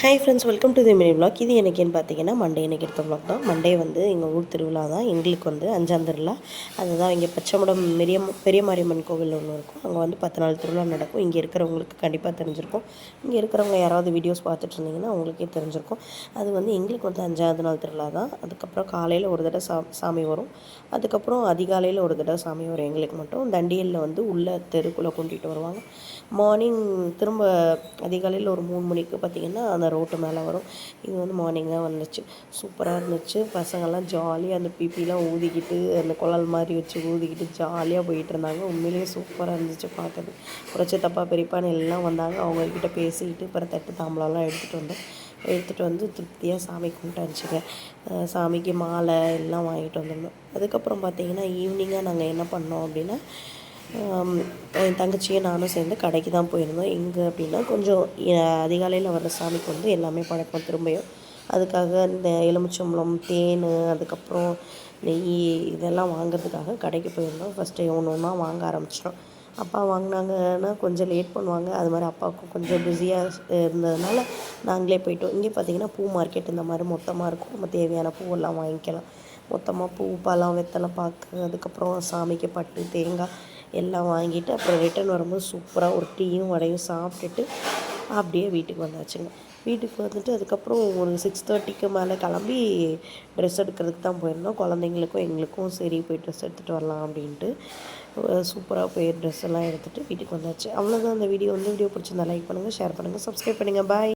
Hi friends, welcome to the mini vlog. இது எனக்குன்னு பார்த்தீங்கன்னா மண்டே எனக்கு எடுத்த விலாக் தான். மண்டே வந்து எங்கள் ஊர் திருவிழா தான். எங்களுக்கு வந்து 5ஆம் திருவிழா. அதுதான் இங்கே பச்சைமடம் பெரிய மாரியம்மன் கோவில் ஒன்று இருக்கும். அங்கே வந்து 10 நாள் திருவிழா நடக்கும். இங்கே இருக்கிறவங்களுக்கு கண்டிப்பாக தெரிஞ்சிருக்கும். இங்கே இருக்கிறவங்க யாராவது வீடியோஸ் பார்த்துட்டு இருந்தீங்கன்னா அவங்களுக்கே தெரிஞ்சிருக்கும். அது வந்து எங்களுக்கு வந்து 5ஆவது நாள் திருவிழா தான். அதுக்கப்புறம் காலையில் ஒரு தடவை சாமி வரும். அதுக்கப்புறம் அதிகாலையில் ஒரு தடவை சாமி வரும். எங்களுக்கு மட்டும் தண்டியலில் வந்து உள்ள தெருக்குள்ளே கொண்டுட்டு வருவாங்க. மார்னிங் திரும்ப அதிகாலையில் ஒரு 3 மணிக்கு பார்த்திங்கன்னா அந்த ரோட்டு மேலே வரும். இது வந்து மார்னிங் தான் வந்துச்சு. சூப்பராக இருந்துச்சு. பசங்கள்லாம் ஜாலியாக அந்த பிபிலாம் ஊதிக்கிட்டு அந்த குழல் மாதிரி வச்சு ஊதிக்கிட்டு ஜாலியாக போயிட்டு இருந்தாங்க. உண்மையிலேயே சூப்பராக இருந்துச்சு பார்க்குறது. ஒரு சித்தப்பா பெரியப்பான்னு எல்லாம் வந்தாங்க. அவங்கக்கிட்ட பேசிக்கிட்டு அப்புறம் தட்டு தாம்பளம்லாம் எடுத்துகிட்டு வந்து திருப்தியாக சாமி கும்பிட்டு அனுப்பிச்சிங்க. சாமிக்கு மாலை எல்லாம் வாங்கிட்டு வந்திருந்தோம். அதுக்கப்புறம் பார்த்திங்கன்னா ஈவினிங்காக நாங்கள் என்ன பண்ணோம் அப்படின்னா, என் தங்கச்சியும் நானும் சேர்ந்து கடைக்கு தான் போயிருந்தோம். எங்கே அப்படின்னா கொஞ்சம் அதிகாலையில் வர்ற சாமிக்கு வந்து எல்லாமே பழக்கம் திரும்பியும். அதுக்காக இந்த எலுமிச்சம்பழம், தேன், அதுக்கப்புறம் நெய் இதெல்லாம் வாங்குறதுக்காக கடைக்கு போயிருந்தோம். ஃபஸ்ட்டு ஒன்று ஒன்றா வாங்க ஆரம்பிச்சிட்டோம். அப்பா வாங்கினாங்கன்னா கொஞ்சம் லேட் பண்ணுவாங்க. அது மாதிரி அப்பாவுக்கும் கொஞ்சம் பிஸியாக இருந்ததுனால நாங்களே போயிட்டோம். இங்கே பார்த்திங்கன்னா பூ மார்க்கெட் இந்த மாதிரி மொத்தமாக இருக்கும். நம்ம தேவையான பூவெல்லாம் வாங்கிக்கலாம். மொத்தமாக பூ, பழம், வெத்தலை பாக்கு, அதுக்கப்புறம் சாமிக்கு பட்டு, தேங்காய் எல்லாம் வாங்கிட்டு அப்புறம் ரிட்டன் வரும்போது சூப்பராக ஒரு டீயும் வடையும் சாப்பிட்டுட்டு அப்படியே வீட்டுக்கு வந்தாச்சுங்க. வீட்டுக்கு வந்துட்டு அதுக்கப்புறம் ஒரு 6:30க்கு மேலே கிளம்பி ட்ரெஸ் எடுக்கிறதுக்கு தான் போயிருந்தோம். குழந்தைங்களுக்கும் எங்களுக்கும் சரி போய் ட்ரெஸ் எடுத்துகிட்டு வரலாம் அப்படின்ட்டு சூப்பராக போய் ட்ரெஸ் எல்லாம் எடுத்துகிட்டு வீட்டுக்கு வந்தாச்சு. அவ்வளோதான் அந்த வீடியோ பிடிச்சிருந்தா லைக் பண்ணுங்கள், ஷேர் பண்ணுங்கள், சப்ஸ்கிரைப் பண்ணுங்கள். பாய்.